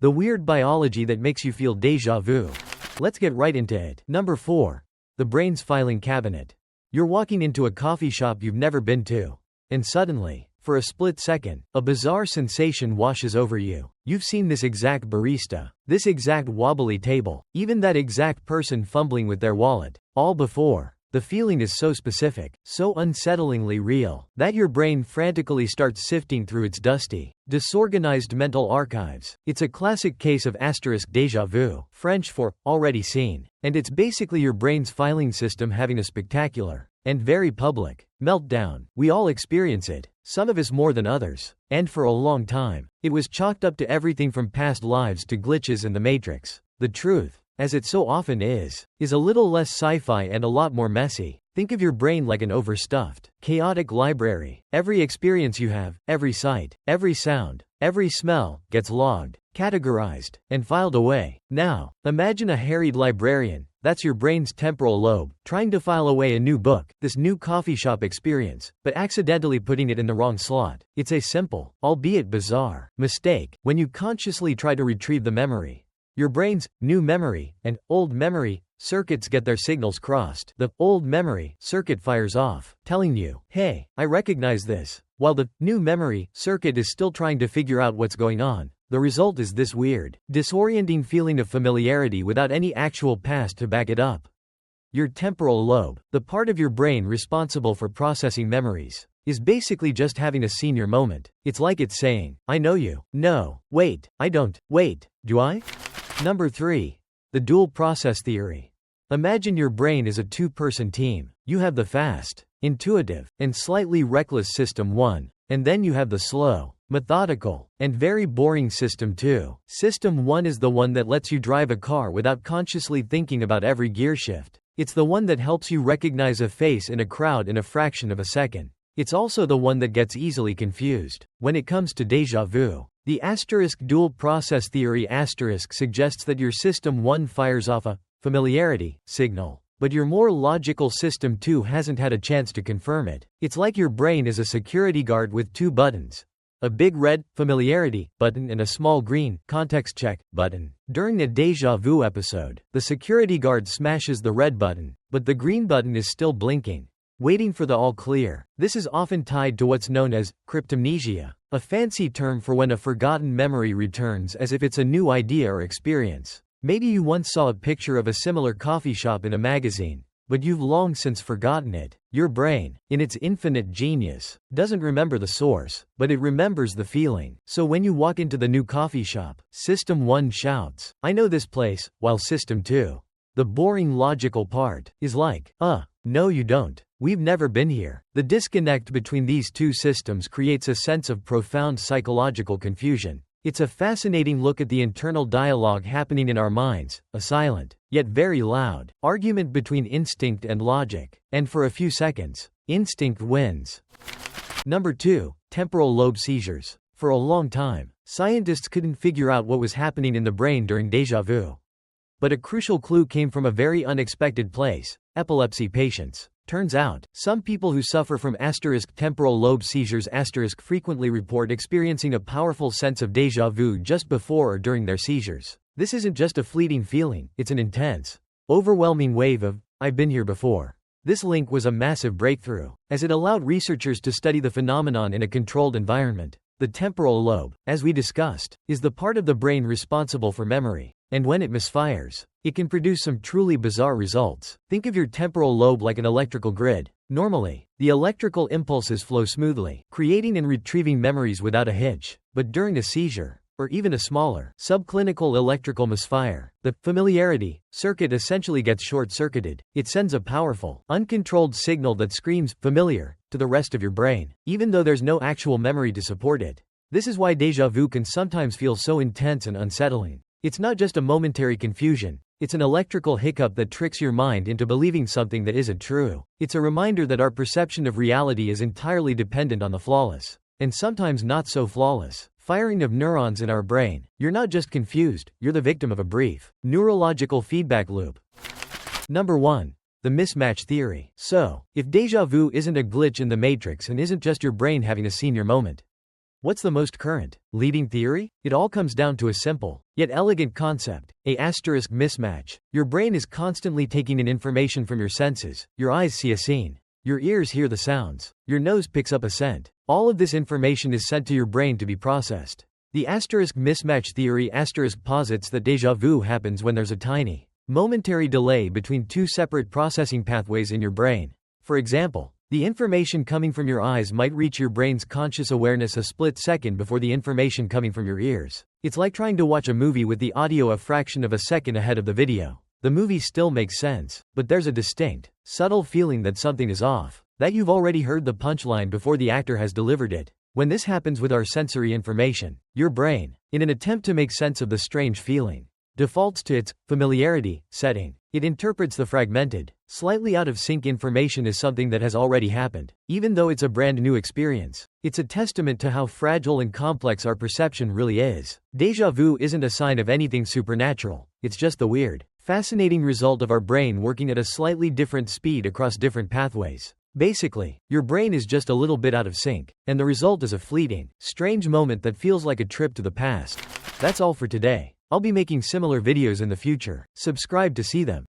The weird biology that makes you feel déjà vu. Let's get right into it. Number 4. The brain's filing cabinet. You're walking into a coffee shop you've never been to. And suddenly, for a split second, a bizarre sensation washes over you. You've seen this exact barista, this exact wobbly table, even that exact person fumbling with their wallet, all before. The feeling is so specific, so unsettlingly real, that your brain frantically starts sifting through its dusty, disorganized mental archives. It's a classic case of déjà vu, French for already seen, and it's basically your brain's filing system having a spectacular, and very public, meltdown. We all experience it, some of us more than others, and for a long time, it was chalked up to everything from past lives to glitches in the Matrix. The truth, as it so often is a little less sci-fi and a lot more messy. Think of your brain like an overstuffed, chaotic library. Every experience you have, every sight, every sound, every smell, gets logged, categorized, and filed away. Now, imagine a harried librarian, that's your brain's temporal lobe, trying to file away a new book, this new coffee shop experience, but accidentally putting it in the wrong slot. It's a simple, albeit bizarre, mistake when you consciously try to retrieve the memory. Your brain's new memory and old memory circuits get their signals crossed. The old memory circuit fires off, telling you, hey, I recognize this, while the new memory circuit is still trying to figure out what's going on. The result is this weird, disorienting feeling of familiarity without any actual past to back it up. Your temporal lobe, the part of your brain responsible for processing memories, is basically just having a senior moment. It's like it's saying, I know you. No, wait, I don't. Wait, do I? Number 3. The dual process theory. Imagine your brain is a two-person team. You have the fast, intuitive, and slightly reckless System 1, and then you have the slow, methodical, and very boring System 2. System 1 is the one that lets you drive a car without consciously thinking about every gear shift. It's the one that helps you recognize a face in a crowd in a fraction of a second. It's also the one that gets easily confused when it comes to déjà vu. The dual process theory suggests that your System 1 fires off a familiarity signal, but your more logical System 2 hasn't had a chance to confirm it. It's like your brain is a security guard with two buttons. A big red familiarity button and a small green context check button. During a déjà vu episode, the security guard smashes the red button, but the green button is still blinking, waiting for the all clear. This is often tied to what's known as cryptomnesia, a fancy term for when a forgotten memory returns as if it's a new idea or experience. Maybe you once saw a picture of a similar coffee shop in a magazine, but you've long since forgotten it. Your brain, in its infinite genius, doesn't remember the source, but it remembers the feeling. So when you walk into the new coffee shop, System 1 shouts, I know this place, while System 2, the boring logical part, is like, no you don't. We've never been here. The disconnect between these two systems creates a sense of profound psychological confusion. It's a fascinating look at the internal dialogue happening in our minds, a silent, yet very loud, argument between instinct and logic. And for a few seconds, instinct wins. Number 2. Temporal lobe seizures. For a long time, scientists couldn't figure out what was happening in the brain during déjà vu. But a crucial clue came from a very unexpected place: epilepsy patients. Turns out, some people who suffer from temporal lobe seizures frequently report experiencing a powerful sense of déjà vu just before or during their seizures. This isn't just a fleeting feeling, it's an intense, overwhelming wave of, I've been here before. This link was a massive breakthrough, as it allowed researchers to study the phenomenon in a controlled environment. The temporal lobe, as we discussed, is the part of the brain responsible for memory, and when it misfires, it can produce some truly bizarre results. Think of your temporal lobe like an electrical grid. Normally, the electrical impulses flow smoothly, creating and retrieving memories without a hitch. But during a seizure, or even a smaller, subclinical electrical misfire, the familiarity circuit essentially gets short-circuited. It sends a powerful, uncontrolled signal that screams familiar to the rest of your brain, even though there's no actual memory to support it. This is why déjà vu can sometimes feel so intense and unsettling. It's not just a momentary confusion, it's an electrical hiccup that tricks your mind into believing something that isn't true. It's a reminder that our perception of reality is entirely dependent on the flawless, and sometimes not so flawless, firing of neurons in our brain. You're not just confused, you're the victim of a brief, neurological feedback loop. Number 1. The mismatch theory. So, if déjà vu isn't a glitch in the matrix and isn't just your brain having a senior moment, What's the most current, leading theory? It all comes down to a simple, yet elegant concept, a asterisk mismatch. Your brain is constantly taking in information from your senses. Your eyes see a scene. Your ears hear the sounds. Your nose picks up a scent. All of this information is sent to your brain to be processed. The asterisk mismatch theory asterisk posits that déjà vu happens when there's a tiny, momentary delay between two separate processing pathways in your brain. For example, the information coming from your eyes might reach your brain's conscious awareness a split second before the information coming from your ears. It's like trying to watch a movie with the audio a fraction of a second ahead of the video. The movie still makes sense, but there's a distinct, subtle feeling that something is off, that you've already heard the punchline before the actor has delivered it. When this happens with our sensory information, your brain, in an attempt to make sense of the strange feeling, defaults to its familiarity setting. It interprets the fragmented, slightly out of sync information as something that has already happened, even though it's a brand new experience. It's a testament to how fragile and complex our perception really is. Déjà vu isn't a sign of anything supernatural, it's just the weird, fascinating result of our brain working at a slightly different speed across different pathways. Basically, your brain is just a little bit out of sync, and the result is a fleeting, strange moment that feels like a trip to the past. That's all for today. I'll be making similar videos in the future. Subscribe to see them.